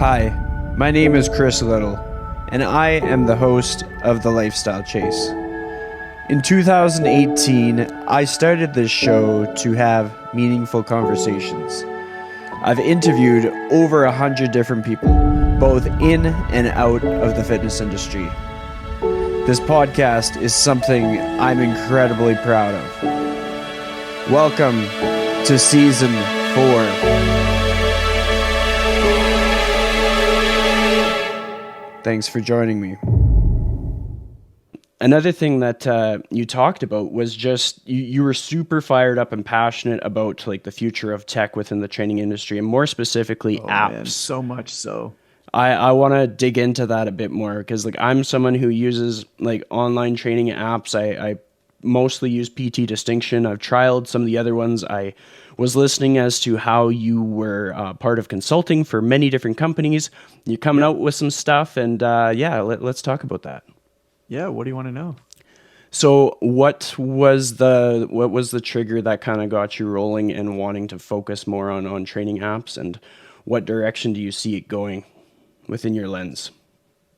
Hi, my name is Chris Little, and I am the host of The Lifestyle Chase. In 2018, I started this show to have meaningful conversations. I've interviewed over 100 different people, both in and out of the fitness industry. This podcast is something I'm incredibly proud of. Welcome to Season 4. Thanks for joining me. Another thing that you talked about was just you were super fired up and passionate about like the future of tech within the training industry, and more specifically apps. Man, so much so. I want to dig into that a bit more because like I'm someone who uses like online training apps. I mostly use PT Distinction. I've trialed some of the other ones. I was listening as to how you were part of consulting for many different companies. You're coming out with some stuff, and let's talk about that. Yeah, what do you want to know? So what was the trigger that kind of got you rolling and wanting to focus more on training apps, and what direction do you see it going within your lens?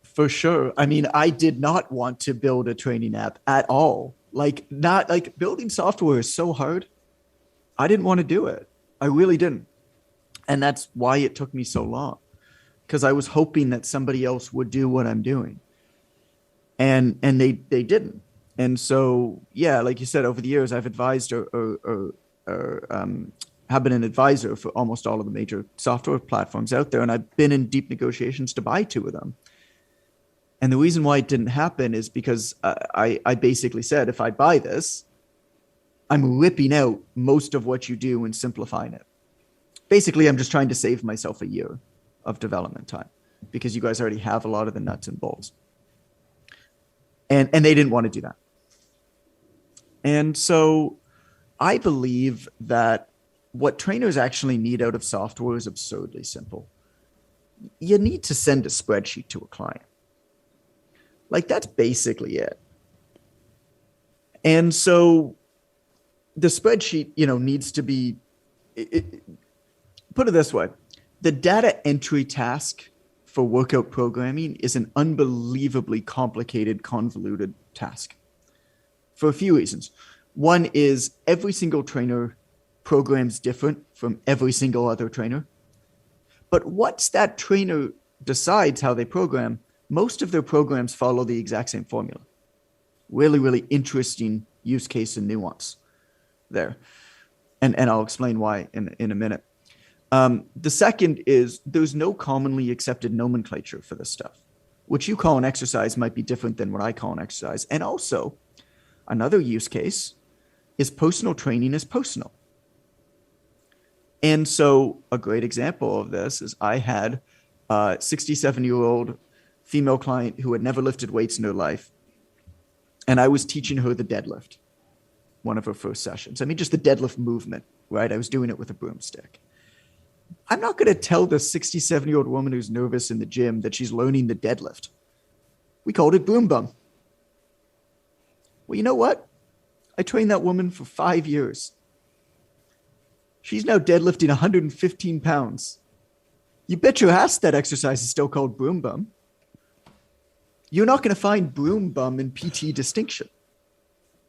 For sure. I mean, I did not want to build a training app at all. Not like building software is so hard. I didn't want to do it. I really didn't. And that's why it took me so long, because I was hoping that somebody else would do what I'm doing. And they didn't. And so, yeah, like you said, over the years, I've advised or have been an advisor for almost all of the major software platforms out there. And I've been in deep negotiations to buy 2 of them. And the reason why it didn't happen is because I basically said, if I buy this, I'm ripping out most of what you do and simplifying it. Basically, I'm just trying to save myself a year of development time because you guys already have a lot of the nuts and bolts. And they didn't want to do that. And so I believe that what trainers actually need out of software is absurdly simple. You need to send a spreadsheet to a client. Like, that's basically it. And so the spreadsheet, needs to be, put it this way, the data entry task for workout programming is an unbelievably complicated, convoluted task for a few reasons. One is every single trainer programs different from every single other trainer. But once that trainer decides how they program, most of their programs follow the exact same formula. Really, really interesting use case and nuance there. And I'll explain why in a minute. The second is there's no commonly accepted nomenclature for this stuff. What you call an exercise might be different than what I call an exercise. And also, another use case is personal training is personal. And so a great example of this is I had a 67-year-old female client who had never lifted weights in her life. And I was teaching her the deadlift, one of her first sessions. I mean, just the deadlift movement, right? I was doing it with a broomstick. I'm not going to tell the 67-year-old woman who's nervous in the gym that she's learning the deadlift. We called it boom bum. Well, you know what? I trained that woman for 5 years. She's now deadlifting 115 pounds. You bet your ass that exercise is still called broom bum. You're not going to find broom bum in PT Distinction.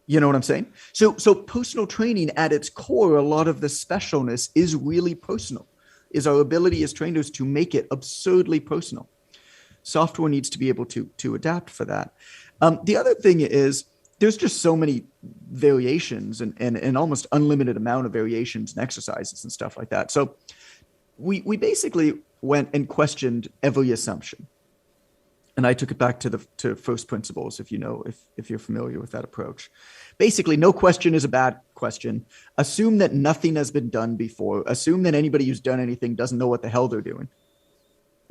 You know what I'm saying? So personal training at its core, a lot of the specialness is really personal, is our ability as trainers to make it absurdly personal. Software needs to be able to adapt for that. The other thing is there's just so many variations and almost unlimited amount of variations and exercises and stuff like that. So we basically went and questioned every assumption. And I took it back to first principles, if you're familiar with that approach. Basically, no question is a bad question. Assume that nothing has been done before. Assume that anybody who's done anything doesn't know what the hell they're doing.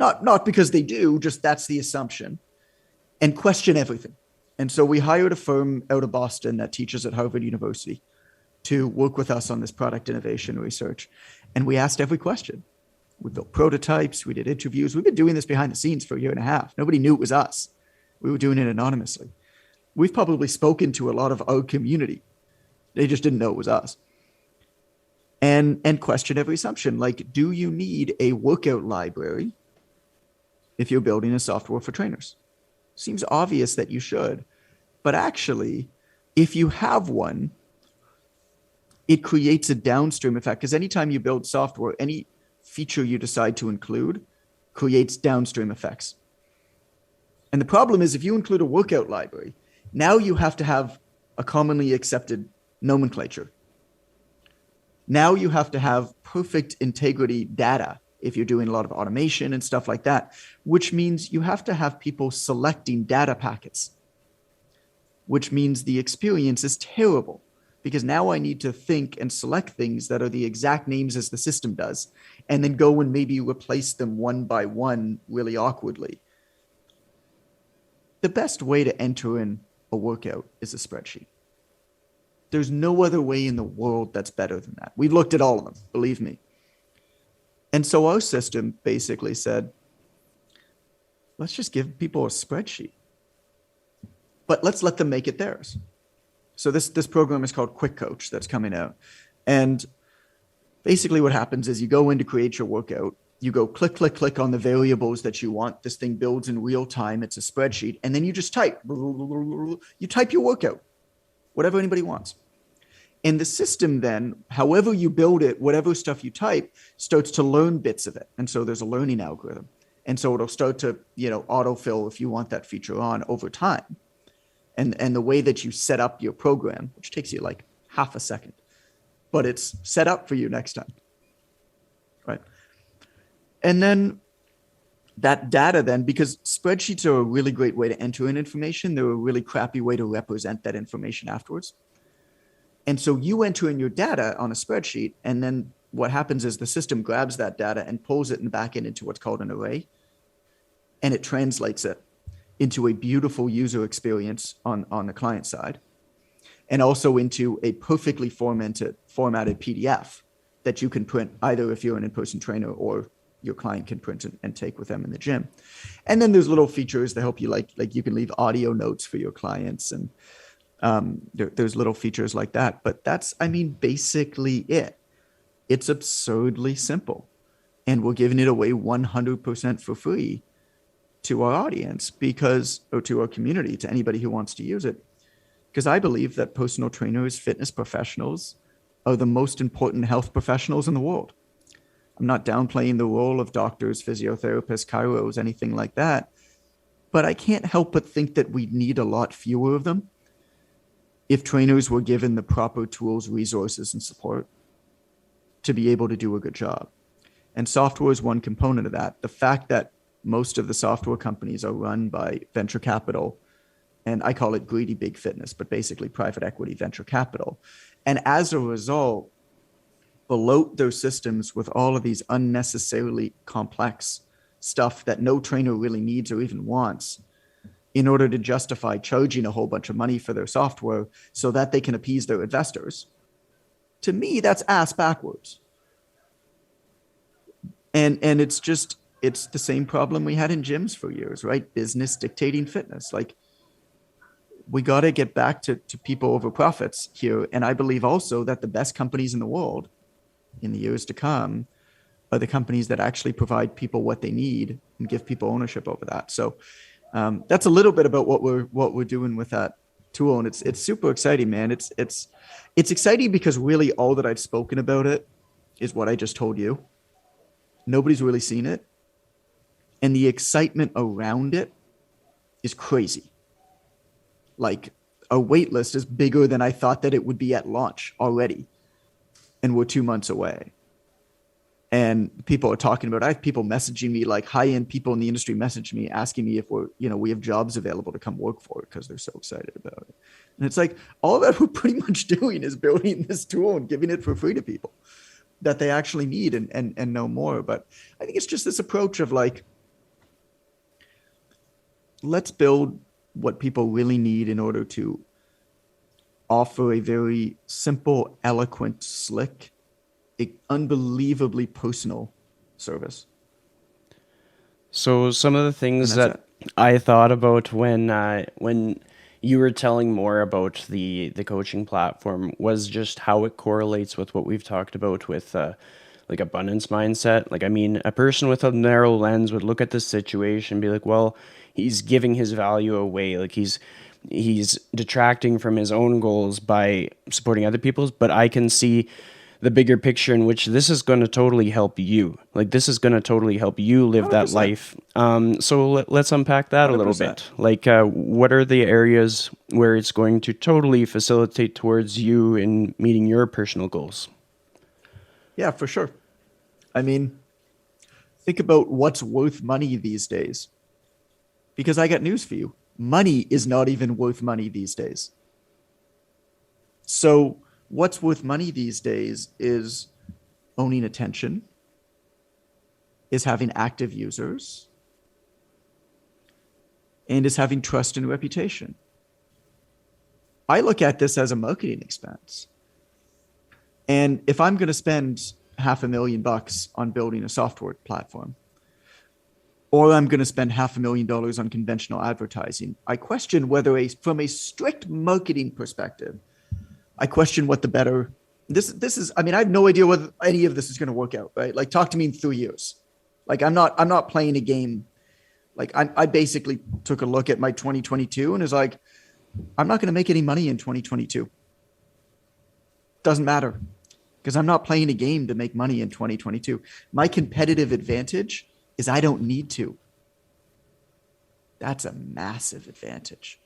Not because they do, just that's the assumption. And question everything. And so we hired a firm out of Boston that teaches at Harvard University to work with us on this product innovation research. And we asked every question. We built prototypes. We did interviews. We've been doing this behind the scenes for a year and a half. Nobody knew it was us. We were doing it anonymously. We've probably spoken to a lot of our community. They just didn't know it was us. And question every assumption. Like, do you need a workout library if you're building a software for trainers? Seems obvious that you should. But actually, if you have one, it creates a downstream effect, because anytime you build software, any feature you decide to include creates downstream effects. And the problem is, if you include a workout library, now you have to have a commonly accepted nomenclature. Now you have to have perfect integrity data if you're doing a lot of automation and stuff like that, which means you have to have people selecting data packets, which means the experience is terrible, because now I need to think and select things that are the exact names as the system does, and then go and maybe replace them one by one really awkwardly. The best way to enter in a workout is a spreadsheet. There's no other way in the world that's better than that. We've looked at all of them, believe me. And so our system basically said, let's just give people a spreadsheet, but let's let them make it theirs. So this program is called Quick Coach that's coming out. And basically what happens is you go in to create your workout, you go click, click, click on the variables that you want. This thing builds in real time. It's a spreadsheet. And then you just type. You type your workout, whatever anybody wants. And the system then, however you build it, whatever stuff you type, starts to learn bits of it. And so there's a learning algorithm. And so it'll start to, autofill if you want that feature on over time. And the way that you set up your program, which takes you like half a second, but it's set up for you next time, right? And then that data then, because spreadsheets are a really great way to enter in information, they're a really crappy way to represent that information afterwards. And so you enter in your data on a spreadsheet, and then what happens is the system grabs that data and pulls it in the back end into what's called an array, and it translates it into a beautiful user experience on the client side, and also into a perfectly formatted PDF that you can print either if you're an in-person trainer or your client can print and take with them in the gym. And then there's little features to help you, like you can leave audio notes for your clients, and there's little features like that. But that's, basically it. It's absurdly simple, and we're giving it away 100% for free to our audience or to our community, to anybody who wants to use it. Because I believe that personal trainers, fitness professionals are the most important health professionals in the world. I'm not downplaying the role of doctors, physiotherapists, chiros, anything like that. But I can't help but think that we need a lot fewer of them if trainers were given the proper tools, resources, and support to be able to do a good job. And software is one component of that. The fact that most of the software companies are run by venture capital, and I call it greedy big fitness, but basically private equity venture capital. And as a result, bloat their systems with all of these unnecessarily complex stuff that no trainer really needs or even wants, in order to justify charging a whole bunch of money for their software so that they can appease their investors. To me, that's ass backwards. And it's the same problem we had in gyms for years, right? Business dictating fitness. Like, we got to get back to people over profits here. And I believe also that the best companies in the world in the years to come are the companies that actually provide people what they need and give people ownership over that. So that's a little bit about what we're doing with that tool. And it's super exciting, man. It's exciting because really all that I've spoken about it is what I just told you. Nobody's really seen it. And the excitement around it is crazy. Like, a wait list is bigger than I thought that it would be at launch already. And we're 2 months away. And people are talking about, I have people messaging me, like high-end people in the industry message me, asking me if we have jobs available to come work for it, because they're so excited about it. And it's like, all that we're pretty much doing is building this tool and giving it for free to people that they actually need and know more. But I think it's just this approach of like, let's build what people really need in order to offer a very simple, eloquent, slick, unbelievably personal service. So some of the things that I thought about when you were telling more about the coaching platform was just how it correlates with what we've talked about with like abundance mindset. Like, I mean, a person with a narrow lens would look at this situation and be like, well, he's giving his value away. Like he's detracting from his own goals by supporting other people's, but I can see the bigger picture in which this is going to totally help you. Like this is going to totally help you live that 100%. life. So let's unpack that a little 100%. bit. Like, what are the areas where it's going to totally facilitate towards you in meeting your personal goals? Yeah, for sure. I mean, think about what's worth money these days. Because I got news for you. Money is not even worth money these days. So, what's worth money these days is owning attention, is having active users, and is having trust and reputation. I look at this as a marketing expense. And if I'm going to spend $500,000 on building a software platform, or I'm going to spend $500,000 on conventional advertising, I question whether from a strict marketing perspective, I question what the better, this is, I mean, I have no idea whether any of this is going to work out, right? Like talk to me in 3 years. Like I'm not playing a game. Like I basically took a look at my 2022 and is like, I'm not going to make any money in 2022. Doesn't matter because I'm not playing a game to make money in 2022. My competitive advantage is I don't need to. That's a massive advantage.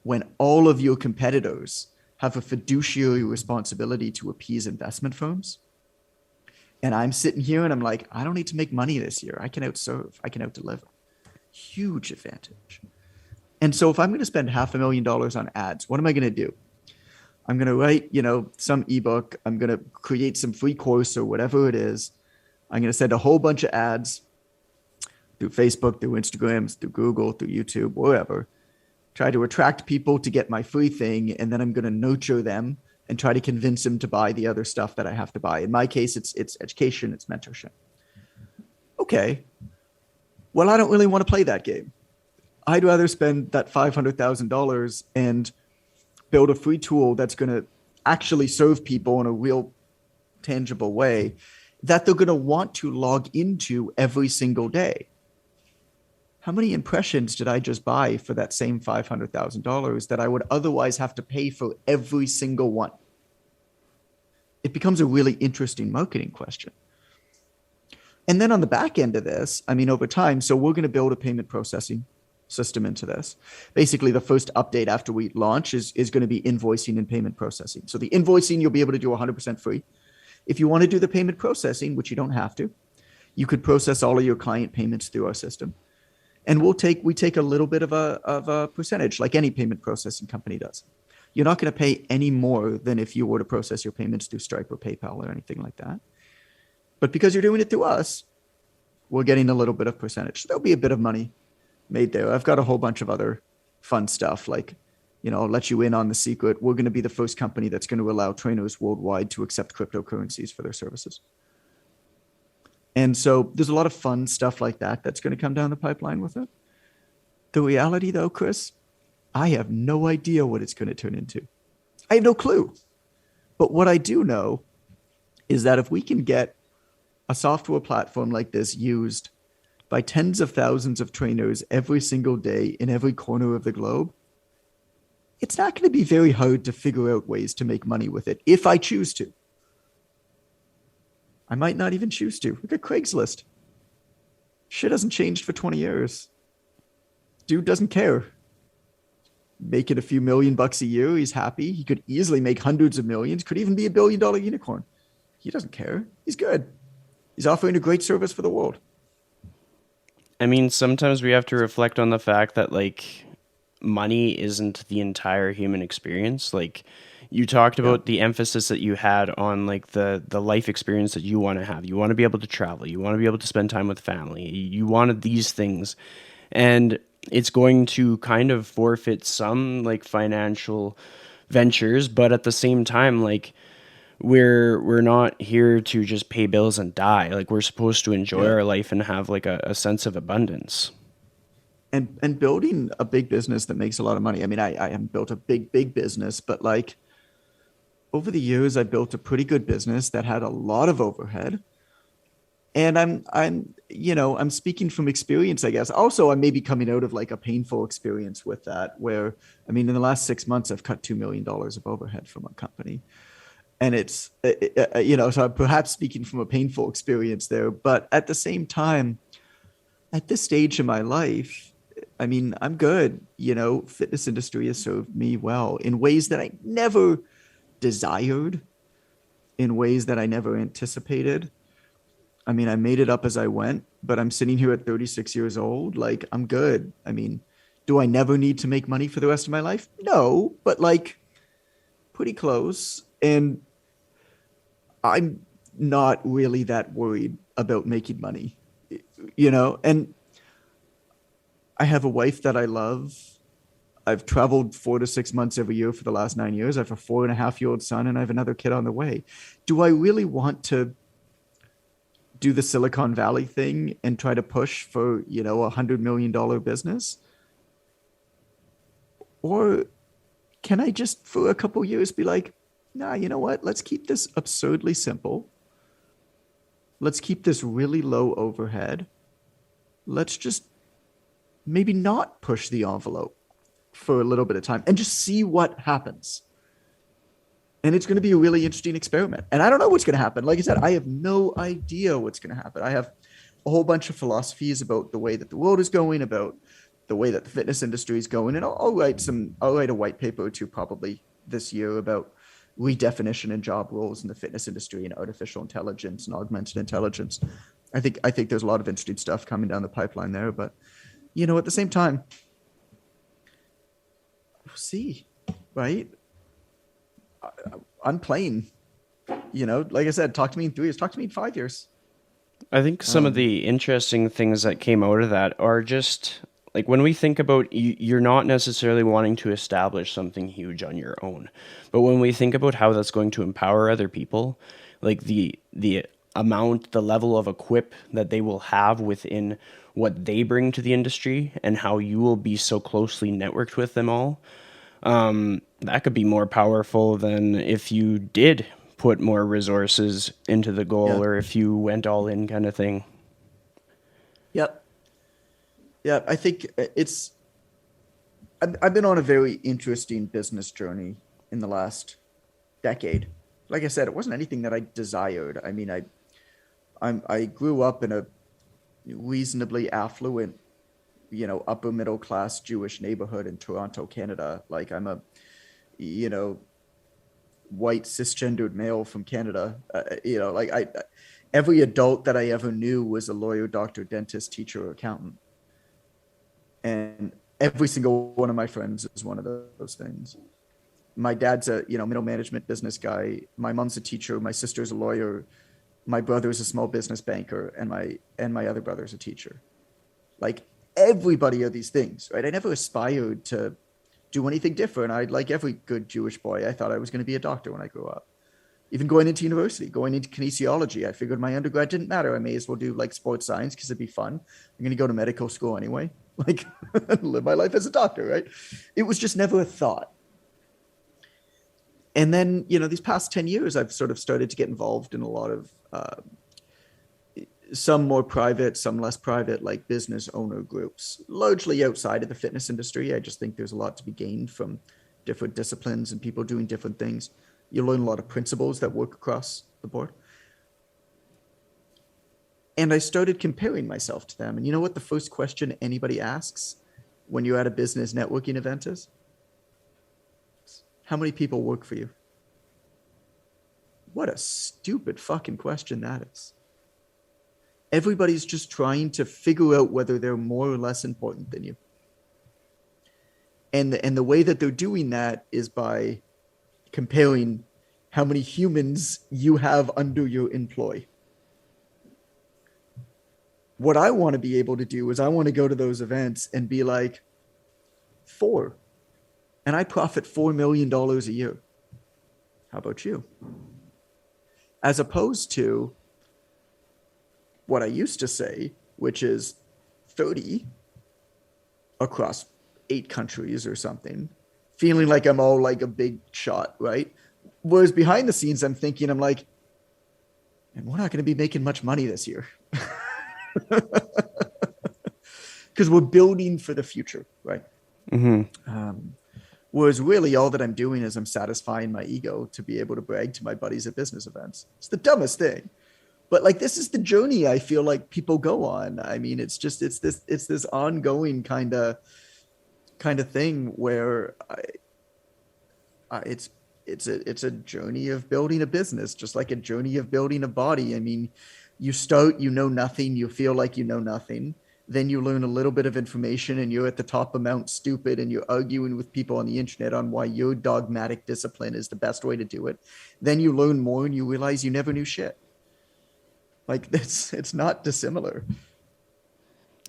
When all of your competitors have a fiduciary responsibility to appease investment firms, and I'm sitting here and I'm like, I don't need to make money this year. I can outserve. I can outdeliver. Huge advantage. And so if I'm going to spend $500,000 on ads, what am I going to do? I'm going to write, some ebook. I'm going to create some free course or whatever it is. I'm going to send a whole bunch of ads through Facebook, through Instagram, through Google, through YouTube, wherever. Try to attract people to get my free thing. And then I'm going to nurture them and try to convince them to buy the other stuff that I have to buy. In my case, it's education, it's mentorship. Okay. Well, I don't really want to play that game. I'd rather spend that $500,000 and build a free tool that's going to actually serve people in a real tangible way that they're going to want to log into every single day. How many impressions did I just buy for that same $500,000 that I would otherwise have to pay for every single one? It becomes a really interesting marketing question. And then on the back end of this, I mean, over time, so we're going to build a payment processing system into this. Basically, the first update after we launch is going to be invoicing and payment processing. So the invoicing, you'll be able to do 100% free. If you want to do the payment processing, which you don't have to, you could process all of your client payments through our system. And we take a little bit of a percentage, like any payment processing company does. You're not going to pay any more than if you were to process your payments through Stripe or PayPal or anything like that. But because you're doing it through us, we're getting a little bit of percentage. So there'll be a bit of money made there. I've got a whole bunch of other fun stuff like, I'll let you in on the secret. We're going to be the first company that's going to allow trainers worldwide to accept cryptocurrencies for their services. And so there's a lot of fun stuff like that that's going to come down the pipeline with it. The reality though, Chris, I have no idea what it's going to turn into. I have no clue. But what I do know is that if we can get a software platform like this used by tens of thousands of trainers every single day in every corner of the globe, it's not going to be very hard to figure out ways to make money with it if I choose to. I might not even choose to. Look at Craigslist. Shit hasn't changed for 20 years. Dude doesn't care. Making a few $1,000,000 a year, he's happy. He could easily make hundreds of millions, could even be a $1 billion unicorn. He doesn't care. He's good. He's offering a great service for the world. I mean, sometimes we have to reflect on the fact that, like, money isn't the entire human experience. Like, you talked about the emphasis that you had on, like, the life experience that you want to have. You want to be able to travel. You want to be able to spend time with family. You wanted these things. And it's going to kind of forfeit some, like, financial ventures. But at the same time, like, we're not here to just pay bills and die. Like, we're supposed to enjoy our life and have, like, a sense of abundance. And building a big business that makes a lot of money. I mean, I haven't built a big business, but like over the years, I built a pretty good business that had a lot of overhead, And I'm speaking from experience, I guess. Also, I may be coming out of like a painful experience with that, where, I mean, in the last 6 months, I've cut $2 million of overhead from a company. And it's, so I'm perhaps speaking from a painful experience there. But at the same time, at this stage in my life, I mean, I'm good. Fitness industry has served me well in ways that I never desired, in ways that I never anticipated. I mean, I made it up as I went, but I'm sitting here at 36 years old. Like, I'm good. I mean, do I never need to make money for the rest of my life? No, but like pretty close. And I'm not really that worried about making money, and I have a wife that I love. I've traveled 4 to 6 months every year for the last 9 years. I have a 4.5-year-old son, and I have another kid on the way. Do I really want to do the Silicon Valley thing and try to push for, $100 million business? Or can I just for a couple years be like, nah, you know what? Let's keep this absurdly simple. Let's keep this really low overhead. Let's just maybe not push the envelope for a little bit of time and just see what happens. And it's going to be a really interesting experiment. And I don't know what's going to happen. Like I said, I have no idea what's going to happen. I have a whole bunch of philosophies about the way that the world is going, about the way that the fitness industry is going. And I'll write a white paper or two probably this year about redefinition and job roles in the fitness industry and artificial intelligence and augmented intelligence. I think there's a lot of interesting stuff coming down the pipeline there. But, at the same time, we'll see, right? I'm playing, like I said, talk to me in 3 years, talk to me in 5 years. I think some of the interesting things that came out of that are just like when we think about you're not necessarily wanting to establish something huge on your own, but when we think about how that's going to empower other people, like the amount, the level of equip that they will have within what they bring to the industry and how you will be so closely networked with them all, that could be more powerful than if you did put more resources into the goal Yeah. or if you went all in kind of thing. Yep. Yeah. I think I've been on a very interesting business journey in the last decade. Like I said, it wasn't anything that I desired. I mean, I grew up in a reasonably affluent, upper middle class Jewish neighborhood in Toronto, Canada. Like I'm a, white cisgendered male from Canada. Every adult that I ever knew was a lawyer, doctor, dentist, teacher, or accountant. And every single one of my friends is one of those things. My dad's a, middle management business guy. My mom's a teacher. My sister's a lawyer. My brother's a small business banker, and my other brother's a teacher. Like everybody are these things, right? I never aspired to do anything different. Like every good Jewish boy, I thought I was going to be a doctor when I grew up. Even going into university, going into kinesiology, I figured my undergrad didn't matter. I may as well do like sports science because it'd be fun. I'm going to go to medical school anyway, like live my life as a doctor, right? It was just never a thought. And then, these past 10 years, I've sort of started to get involved in a lot of some more private, some less private, like business owner groups, largely outside of the fitness industry. I just think there's a lot to be gained from different disciplines and people doing different things. You learn a lot of principles that work across the board. And I started comparing myself to them. And you know what the first question anybody asks when you're at a business networking event is? How many people work for you? What a stupid fucking question that is. Everybody's just trying to figure out whether they're more or less important than you. And the way that they're doing that is by comparing how many humans you have under your employ. What I want to be able to do is I want to go to those events and be like, 4. And I profit $4 million a year. How about you? As opposed to what I used to say, which is 30 across 8 countries or something, feeling like I'm all like a big shot, right? Whereas behind the scenes, I'm thinking, I'm like, and we're not going to be making much money this year because we're building for the future, right? Whereas really all that I'm doing is I'm satisfying my ego to be able to brag to my buddies at business events. It's the dumbest thing. But like, this is the journey I feel like people go on. I mean, it's this ongoing kind of thing where it's a journey of building a business, just like a journey of building a body. I mean, you start, you know nothing, you feel like you know nothing. Then you learn a little bit of information and you're at the top of Mount Stupid and you're arguing with people on the internet on why your dogmatic discipline is the best way to do it. Then you learn more and you realize you never knew shit. Like, it's not dissimilar.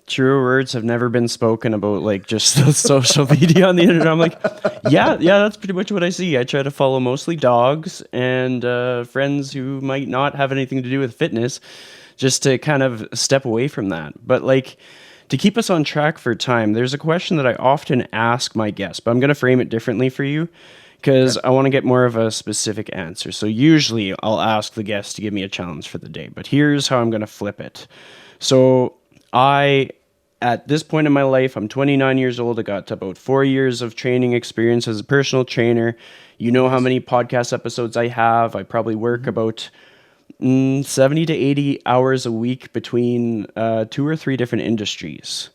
Truer words have never been spoken about, like, just the social media on the internet. I'm like, yeah, that's pretty much what I see. I try to follow mostly dogs and friends who might not have anything to do with fitness, just to kind of step away from that. But like, to keep us on track for time, there's a question that I often ask my guests, but I'm going to frame it differently for you because I want to get more of a specific answer. So usually I'll ask the guest to give me a challenge for the day, but here's how I'm going to flip it. So at this point in my life, I'm 29 years old. I got about 4 years of training experience as a personal trainer. You know how many podcast episodes I have. I probably work about 70 to 80 hours a week between 2 or 3 different industries.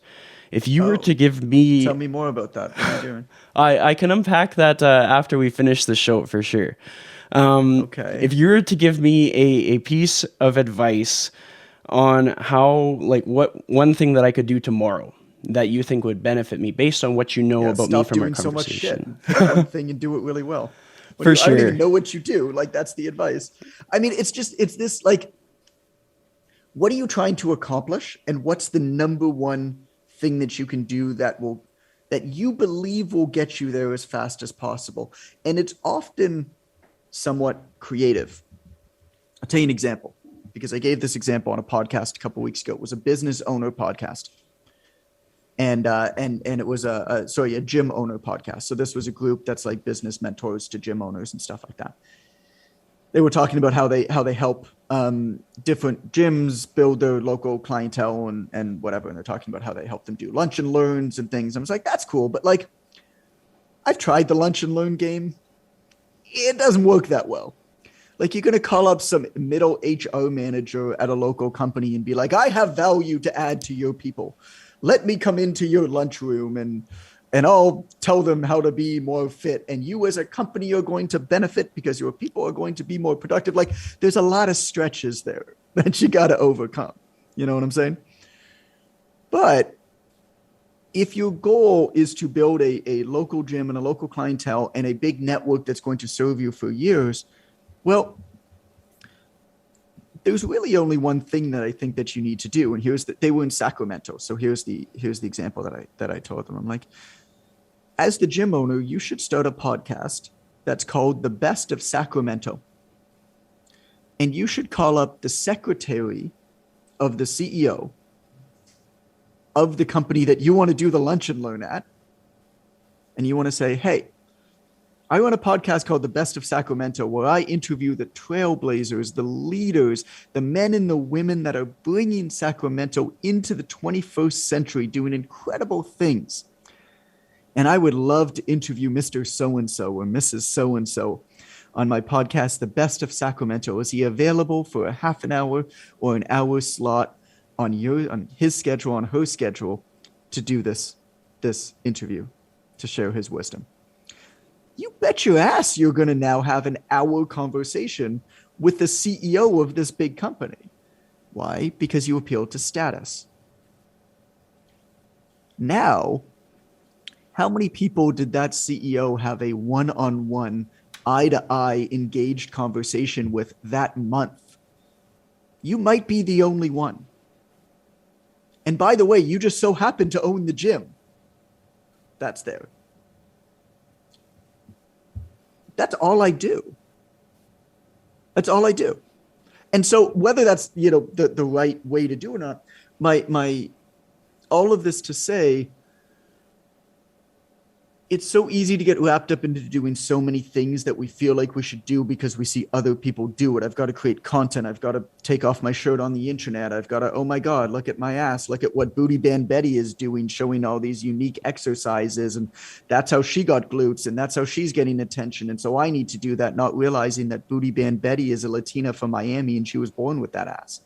If you were to give me... Tell me more about that. What are you doing? I can unpack that after we finish the show for sure. Okay. If you were to give me a piece of advice on how, like, what one thing that I could do tomorrow that you think would benefit me based on what you know about me from our conversation. Stop doing so much shit. Pick one thing and do it really well. For sure. I don't even know what you do. Like, that's the advice. I mean, it's this, like, what are you trying to accomplish? And what's the number one thing that you can do that you believe will get you there as fast as possible? And it's often somewhat creative. I'll tell you an example, because I gave this example on a podcast a couple of weeks ago. It was a business owner podcast. And it was a gym owner podcast. So this was a group that's like business mentors to gym owners and stuff like that. They were talking about how they help different gyms build their local clientele and whatever. And they're talking about how they help them do lunch and learns and things. I was like, that's cool. But like, I've tried the lunch and learn game. It doesn't work that well. Like, you're going to call up some middle HR manager at a local company and be like, I have value to add to your people. Let me come into your lunchroom and I'll tell them how to be more fit. And you as a company are going to benefit because your people are going to be more productive. Like, there's a lot of stretches there that you got to overcome. You know what I'm saying? But if your goal is to build a local gym and a local clientele and a big network that's going to serve you for years, well, there's really only one thing that I think that you need to do. And they were in Sacramento. So here's the example that I told them. I'm like, as the gym owner, you should start a podcast that's called The Best of Sacramento. And you should call up the secretary of the CEO of the company that you want to do the lunch and learn at. And you want to say, hey, I run a podcast called The Best of Sacramento, where I interview the trailblazers, the leaders, the men and the women that are bringing Sacramento into the 21st century, doing incredible things. And I would love to interview Mr. So-and-so or Mrs. So-and-so on my podcast, The Best of Sacramento. Is he available for a half an hour or an hour slot on his schedule, on her schedule, to do this interview, to share his wisdom? You bet your ass you're going to now have an hour conversation with the CEO of this big company. Why? Because you appeal to status. Now, how many people did that CEO have a one-on-one, eye-to-eye engaged conversation with that month? You might be the only one. And by the way, you just so happen to own the gym that's there. That's all I do. That's all I do. And so whether that's, the right way to do it or not, my all of this to say, it's so easy to get wrapped up into doing so many things that we feel like we should do because we see other people do it. I've got to create content. I've got to take off my shirt on the internet. I've got to, oh my God, look at my ass. Look at what Booty Band Betty is doing, showing all these unique exercises. And that's how she got glutes and that's how she's getting attention. And so I need to do that, not realizing that Booty Band Betty is a Latina from Miami and she was born with that ass.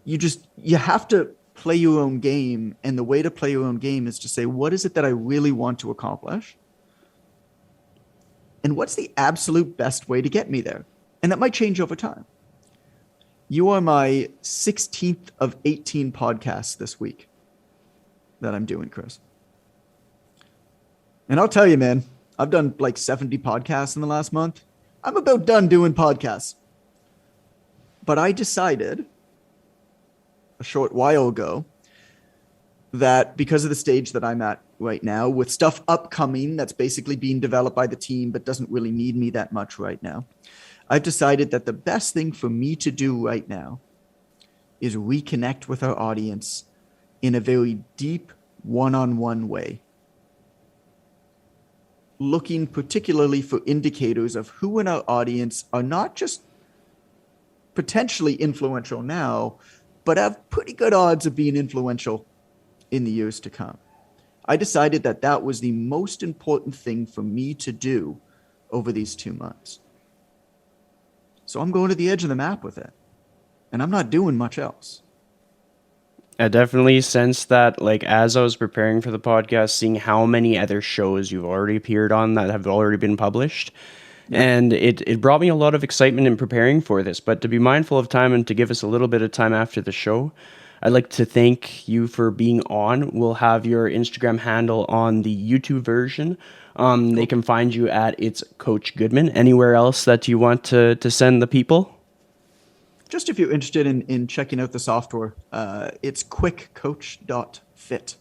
You have to play your own game, and the way to play your own game is to say, what is it that I really want to accomplish, and what's the absolute best way to get me there? And that might change over time. You are my 16th of 18 podcasts this week that I'm doing, Chris. And I'll tell you, man, I've done like 70 podcasts in the last month. I'm about done doing podcasts. But I decided a short while ago that because of the stage that I'm at right now, with stuff upcoming that's basically being developed by the team but doesn't really need me that much right now, I've decided that the best thing for me to do right now is reconnect with our audience in a very deep one-on-one way, looking particularly for indicators of who in our audience are not just potentially influential now, but have pretty good odds of being influential in the years to come. I decided that that was the most important thing for me to do over these 2 months. So I'm going to the edge of the map with it, and I'm not doing much else. I definitely sensed that, like, as I was preparing for the podcast, seeing how many other shows you've already appeared on that have already been published. Yeah. And it brought me a lot of excitement in preparing for this. But to be mindful of time and to give us a little bit of time after the show, I'd like to thank you for being on. We'll have your Instagram handle on the YouTube version. Cool. They can find you at It's Coach Goodman. Anywhere else that you want to send the people? Just if you're interested in checking out the software, it's quickcoach.fit.